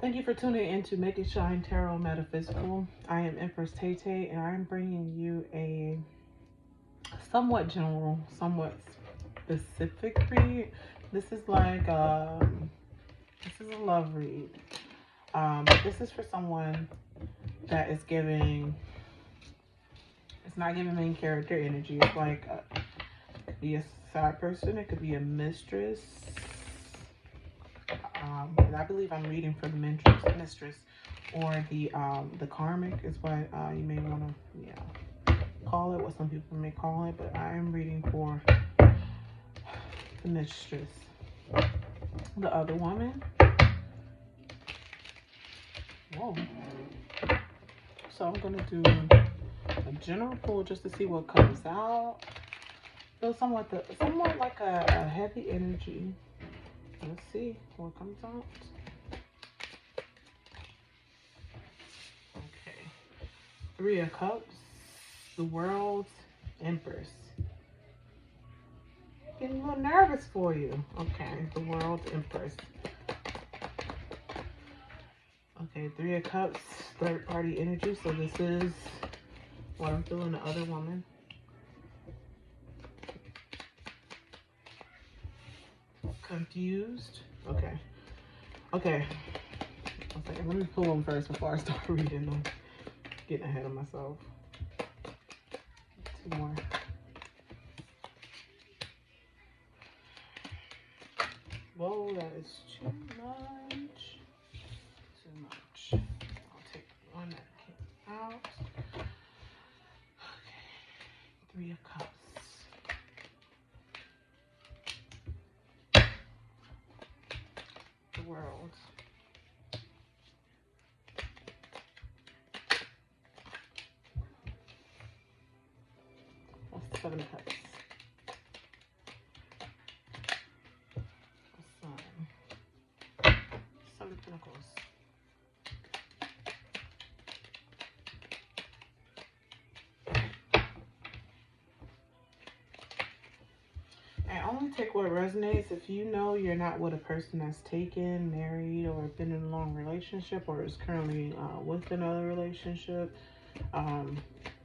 Thank you for tuning in to Make It Shine Tarot Metaphysical. I am Empress Tay Tay, and I'm bringing you a somewhat general, somewhat specific read. This is like this is a love read. But this is for someone that is giving. It's not giving main character energy. It's like it could be a side person. It could be a mistress. And I believe I'm reading for the mistress, or the karmic is what you may want to call it, what some people may call it, but I am reading for the mistress, the other woman. Whoa. So I'm gonna do a general pull just to see what comes out. Feels somewhat like a heavy energy. Let's see what comes out. Okay. Three of Cups, the World's Empress. Getting a little nervous for you. Okay, the World's Empress. Okay, Three of Cups, third party energy. So this is what I'm feeling, the other woman. Confused. Okay. Okay. Okay, let me pull them first before I start reading them. Getting ahead of myself. Two more. Whoa, that is too much. Too much. I'll take one that came out. Okay. Three of Cups. The World. That's the Seven of Cups. The Sun. Seven of Pentacles. And only take what resonates. If you know you're not with a person that's taken, married, or been in a long relationship, or is currently with another relationship,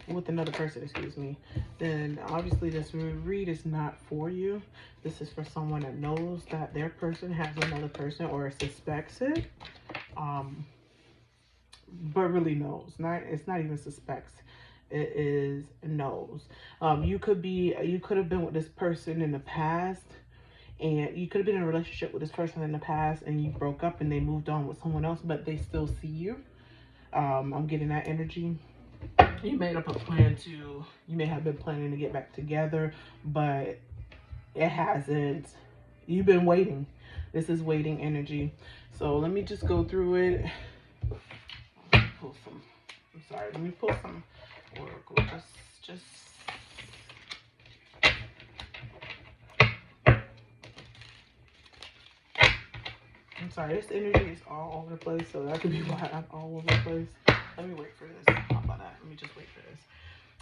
with another person, excuse me, then obviously this read is not for you. This is for someone that knows that their person has another person or suspects it, but really knows. It's not even suspects. It is knows. You could have been with this person in the past, and you could have been in a relationship with this person in the past, and you broke up and they moved on with someone else, but they still see you. I'm getting that energy. You made up a plan you may have been planning to get back together, but it hasn't. You've been waiting. This is waiting energy. So let me just go through it. Pull some. I'm sorry. Let me pull some oracle. Just. I'm sorry. This energy is all over the place, so that could be why I'm all over the place. Let me wait for this. How about that? Let me just wait for this.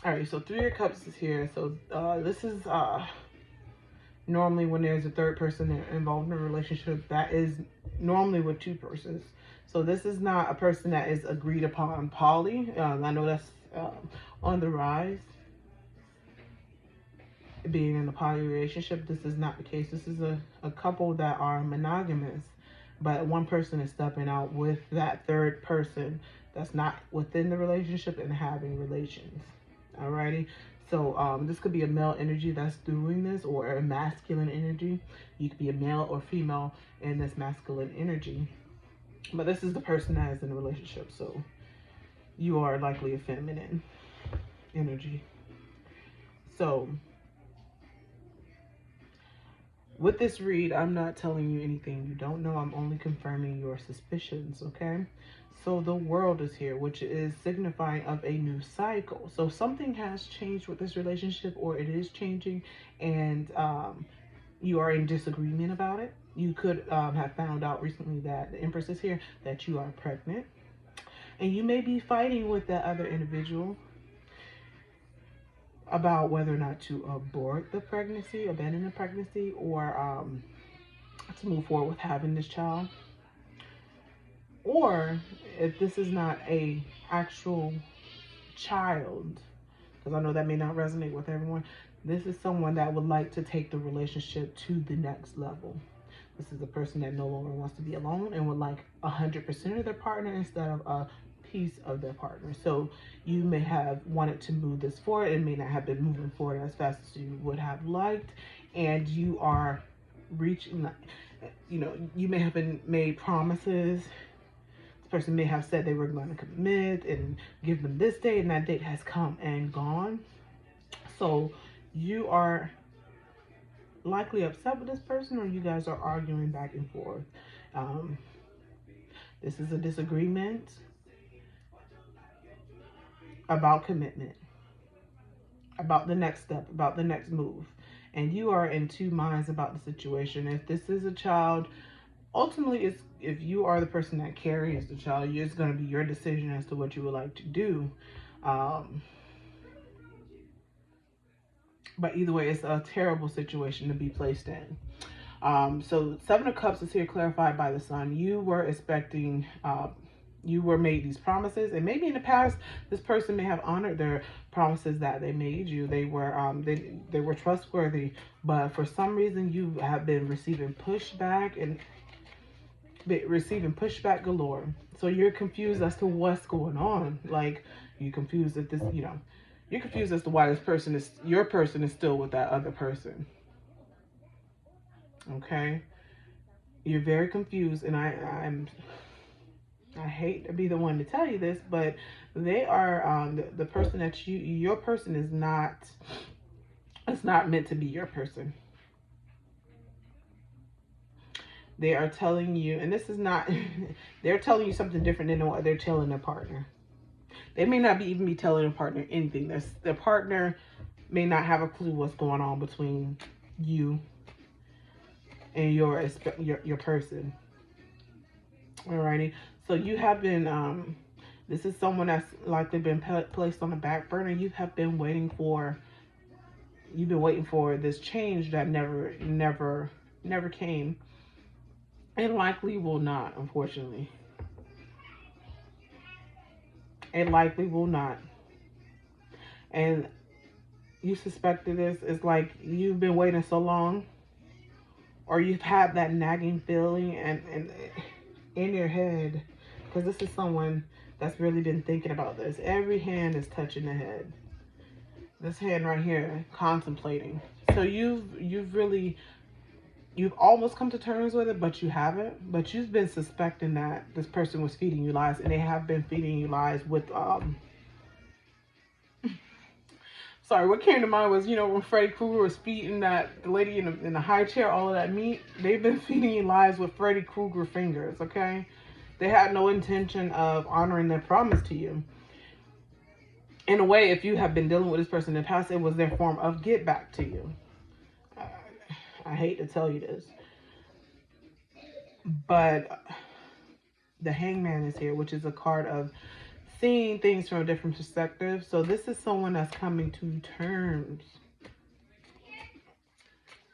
All right. So Three of Cups is here. So this is normally when there's a third person involved in a relationship, that is normally with two persons. So this is not a person that is agreed upon poly. I know that's on the rise. Being in a poly relationship, this is not the case. This is a couple that are monogamous, but one person is stepping out with that third person that's not within the relationship and having relations. Alrighty. So this could be a male energy that's doing this, or a masculine energy. You could be a male or female in this masculine energy. But this is the person that is in a relationship, so you are likely a feminine energy. So with this read, I'm not telling you anything you don't know. I'm only confirming your suspicions, okay? So the World is here, which is signifying of a new cycle. So something has changed with this relationship, or it is changing, and you are in disagreement about it. You could have found out recently that the Empress is here, that you are pregnant. And you may be fighting with that other individual about whether or not to abort the pregnancy, abandon the pregnancy, or to move forward with having this child. Or if this is not a actual child, because I know that may not resonate with everyone, this is someone that would like to take the relationship to the next level. This is a person that no longer wants to be alone and would like 100% of their partner instead of a piece of their partner. So you may have wanted to move this forward and may not have been moving forward as fast as you would have liked, and you are reaching, you may have been made promises. This person may have said they were going to commit and give them this date, and that date has come and gone. So you are likely upset with this person, or you guys are arguing back and forth. Um, this is a disagreement about commitment, about the next step, about the next move. And you are in two minds about the situation. If this is a child, ultimately, if you are the person that carries the child, it's going to be your decision as to what you would like to do. But either way, it's a terrible situation to be placed in. So Seven of Cups is here clarified by the Sun. You were expecting, you were made these promises, and maybe in the past, this person may have honored their promises that they made you. They were trustworthy, but for some reason, you have been receiving pushback galore. So you're confused as to what's going on. Like, you're confused at this, you're confused as to why your person is still with that other person. Okay, you're very confused, and I hate to be the one to tell you this, but they are the person that your person is not. It's not meant to be your person. They are telling you, and this is not. They're telling you something different than what they're telling their partner. They may not even be telling their partner anything. Their partner may not have a clue what's going on between you and your person. Alrighty. So you have been, this is someone that's likely been placed on the back burner. You've been waiting for this change that never came, and likely will not, unfortunately. It likely will not. And you suspected this. It's like you've been waiting so long, or you've had that nagging feeling and in your head, because this is someone that's really been thinking about this. Every hand is touching the head. This hand right here, contemplating. So you've almost come to terms with it, but you haven't. But you've been suspecting that this person was feeding you lies, and they have been feeding you lies with Sorry, what came to mind was, when Freddy Krueger was feeding the lady in the high chair all of that meat. They've been feeding you lies with Freddy Krueger fingers, okay? They had no intention of honoring their promise to you. In a way, if you have been dealing with this person in the past, it was their form of get back to you. I hate to tell you this, but the Hangman is here, which is a card of seeing things from a different perspective. So this is someone that's coming to terms.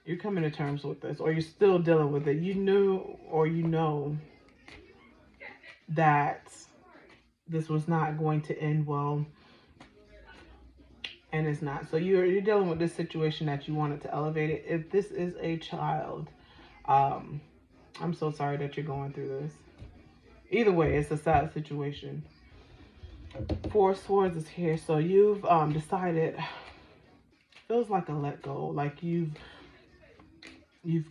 You're coming to terms with this, or you're still dealing with it. You knew, or you know, that this was not going to end well, and it's not. So you're dealing with this situation that you wanted to elevate it. If this is a child, I'm so sorry that you're going through this. Either way, it's a sad situation. Four of Swords is here. So you've decided, feels like a let go, like you've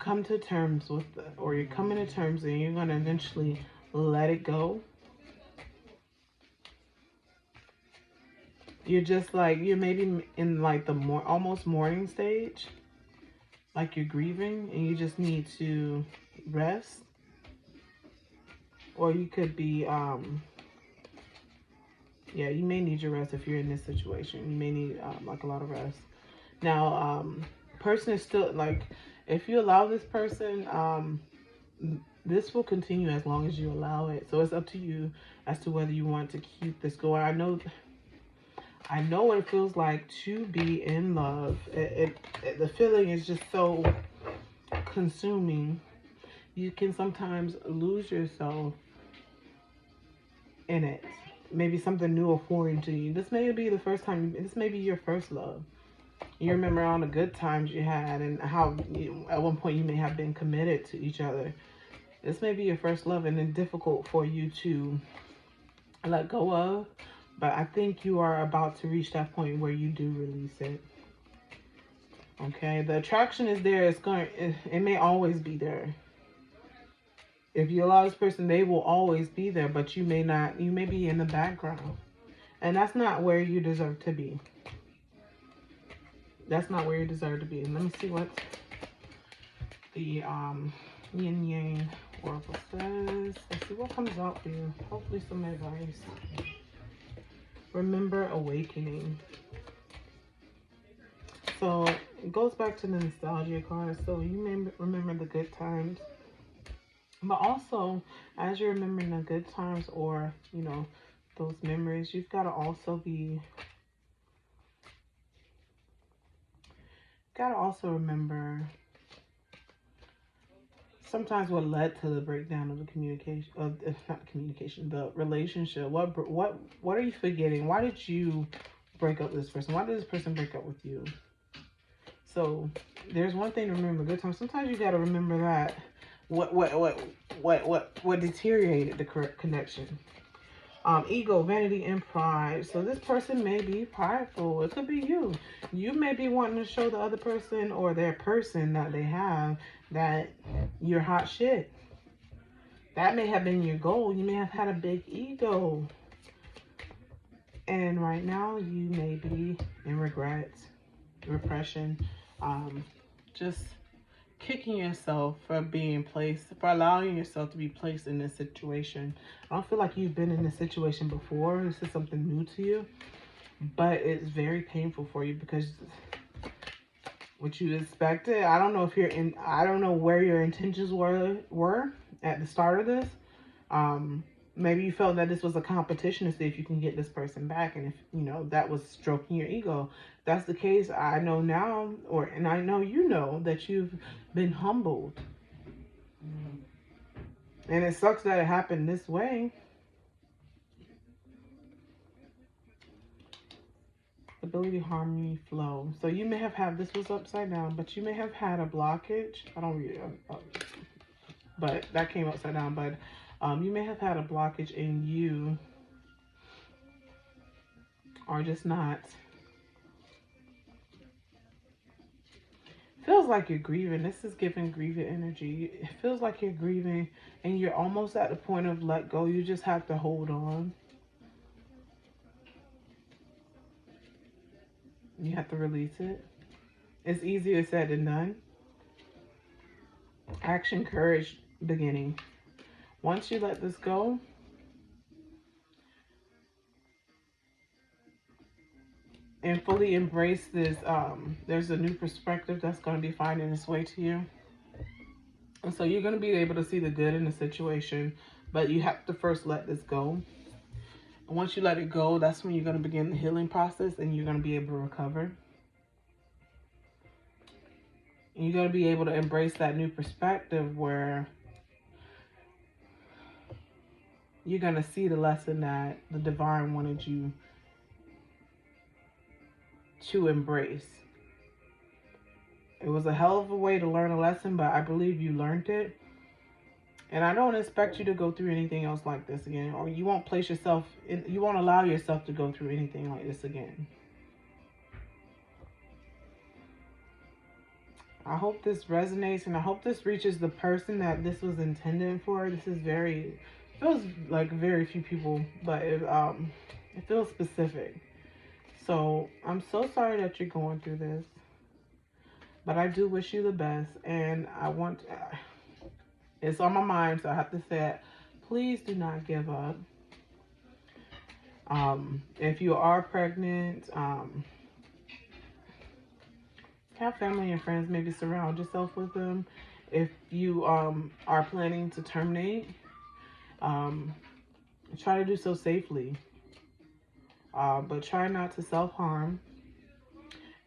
come to terms with it, or you're coming to terms, and you're going to eventually let it go. You're just like, you're maybe in like the almost mourning stage, like you're grieving and you just need to rest. Or you could be yeah, you may need your rest if you're in this situation. You may need like a lot of rest. Now, person is still, like, if you allow this person, this will continue as long as you allow it. So it's up to you as to whether you want to keep this going. I know what it feels like to be in love. The feeling is just so consuming. You can sometimes lose yourself in it. Maybe something new or foreign to you. This may be the first time, this may be your first love. You remember all the good times you had and how at one point you may have been committed to each other. This may be your first love and it's difficult for you to let go of. But I think you are about to reach that point where you do release it. Okay, the attraction is there. It may always be there. If you allow this person, they will always be there, but you may not. You may be in the background, and that's not where you deserve to be. That's not where you deserve to be. Let me see what the Yin Yang Oracle says. Let's see what comes out for you. Hopefully, some advice. Remember awakening. So it goes back to the nostalgia card. So you may remember the good times. But also, as you're remembering the good times or, you know, those memories, you've got to also remember sometimes what led to the breakdown of the communication, not communication, the relationship. What are you forgetting? Why did you break up with this person? Why did this person break up with you? So there's one thing to remember, good times. Sometimes you got to remember that. What deteriorated the correct connection? Ego, vanity, and pride. So this person may be prideful. It could be you. You may be wanting to show the other person or their person that they have that you're hot shit. That may have been your goal. You may have had a big ego. And right now you may be in regret, repression, just kicking yourself for being placed, for allowing yourself to be placed in this situation. I don't feel like you've been in this situation before. This is something new to you, but it's very painful for you because what you expected, I don't know if you're in, I don't know where your intentions were at the start of this. Maybe you felt that this was a competition to see if you can get this person back, and if you know that was stroking your ego. If that's the case, I know now, and I know you know that you've been humbled, and it sucks that it happened this way. Ability, harmony, flow. So you may have had, this was upside down, but you may have had a blockage. I don't read it, but that came upside down. But you may have had a blockage in you, or just not. Feels like you're grieving. This is giving grieving energy. It feels like you're grieving and you're almost at the point of let go. You just have to hold on. You have to release it. It's easier said than done. Action, courage, beginning. Once you let this go, and fully embrace this, there's a new perspective that's going to be finding its way to you. And so you're going to be able to see the good in the situation, but you have to first let this go. And once you let it go, that's when you're going to begin the healing process and you're going to be able to recover. And you're going to be able to embrace that new perspective where you're going to see the lesson that the divine wanted you to embrace. It was a hell of a way to learn a lesson, but I believe you learned it. And I don't expect you to go through anything else like this again, or you won't place yourself in, you won't allow yourself to go through anything like this again. I hope this resonates, and I hope this reaches the person that this was intended for. This is very, feels like very few people, but it feels specific. So I'm so sorry that you're going through this, but I do wish you the best, and I want, it's on my mind, so I have to say it. Please do not give up. If you are pregnant, have family and friends, maybe surround yourself with them. If you are planning to terminate, try to do so safely. But try not to self-harm.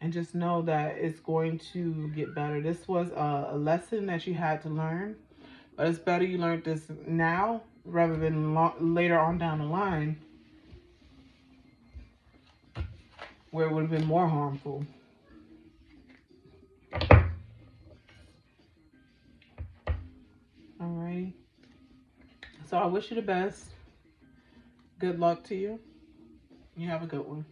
And just know that it's going to get better. This was a lesson that you had to learn. But it's better you learned this now rather than later on down the line where it would have been more harmful. All right. So I wish you the best. Good luck to you. You have a good one.